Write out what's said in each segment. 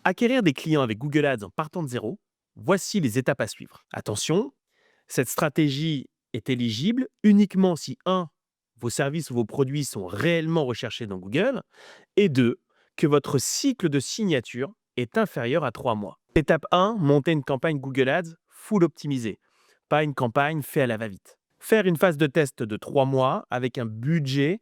Acquérir des clients avec Google Ads en partant de zéro, voici les étapes à suivre. Attention, cette stratégie est éligible uniquement si 1. Vos services ou vos produits sont réellement recherchés dans Google et 2. Que votre cycle de signature est inférieur à 3 mois. Étape 1, monter une campagne Google Ads full optimisée, pas une campagne faite à la va-vite. Faire une phase de test de 3 mois avec un budget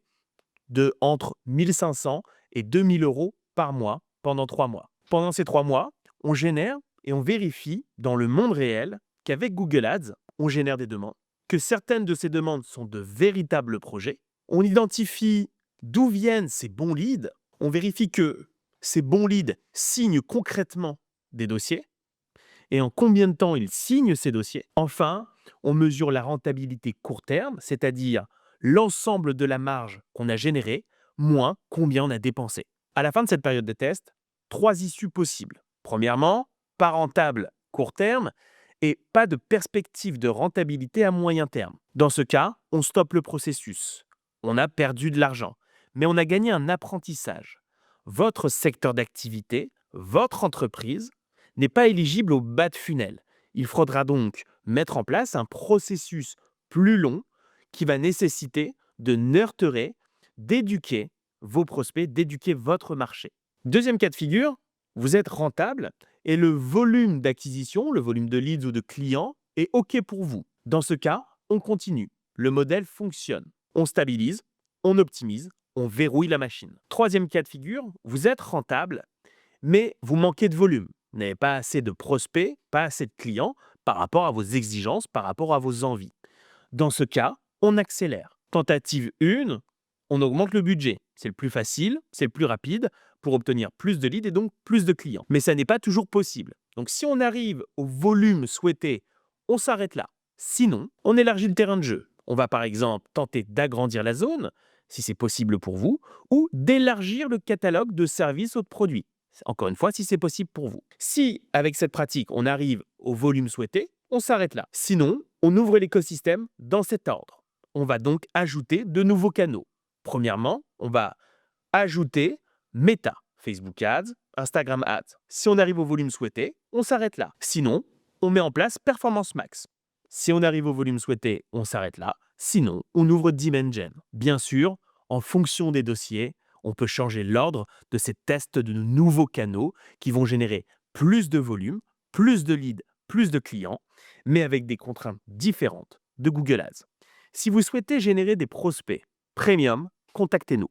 de entre 1500 et 2000 euros par mois pendant 3 mois. Pendant ces 3 mois, on génère et on vérifie dans le monde réel qu'avec Google Ads, on génère des demandes, que certaines de ces demandes sont de véritables projets. On identifie d'où viennent ces bons leads. On vérifie que ces bons leads signent concrètement des dossiers et en combien de temps ils signent ces dossiers. Enfin, on mesure la rentabilité court terme, c'est-à-dire l'ensemble de la marge qu'on a générée, moins combien on a dépensé. À la fin de cette période de test, 3 issues possibles. Premièrement, pas rentable court terme et pas de perspective de rentabilité à moyen terme. Dans ce cas, on stoppe le processus. On a perdu de l'argent, mais on a gagné un apprentissage. Votre secteur d'activité, votre entreprise, n'est pas éligible au bas de funnel. Il faudra donc mettre en place un processus plus long qui va nécessiter de nurturer, d'éduquer vos prospects, d'éduquer votre marché. Deuxième cas de figure, vous êtes rentable et le volume d'acquisition, le volume de leads ou de clients est OK pour vous. Dans ce cas, on continue. Le modèle fonctionne. On stabilise, on optimise, on verrouille la machine. Troisième cas de figure, vous êtes rentable, mais vous manquez de volume. Vous n'avez pas assez de prospects, pas assez de clients par rapport à vos exigences, par rapport à vos envies. Dans ce cas, on accélère. Tentative 1, on augmente le budget. C'est le plus facile, c'est le plus rapide pour obtenir plus de leads et donc plus de clients. Mais ça n'est pas toujours possible. Donc si on arrive au volume souhaité, on s'arrête là. Sinon, on élargit le terrain de jeu. On va par exemple tenter d'agrandir la zone, si c'est possible pour vous, ou d'élargir le catalogue de services ou de produits. Encore une fois, si c'est possible pour vous. Si, avec cette pratique, on arrive au volume souhaité, on s'arrête là. Sinon, on ouvre l'écosystème dans cet ordre. On va donc ajouter de nouveaux canaux. Premièrement, on va ajouter Meta, Facebook Ads, Instagram Ads. Si on arrive au volume souhaité, on s'arrête là. Sinon, on met en place Performance Max. Si on arrive au volume souhaité, on s'arrête là. Sinon, on ouvre Dimension. Bien sûr, en fonction des dossiers, on peut changer l'ordre de ces tests de nouveaux canaux qui vont générer plus de volume, plus de leads, plus de clients, mais avec des contraintes différentes de Google Ads. Si vous souhaitez générer des prospects premium, contactez-nous.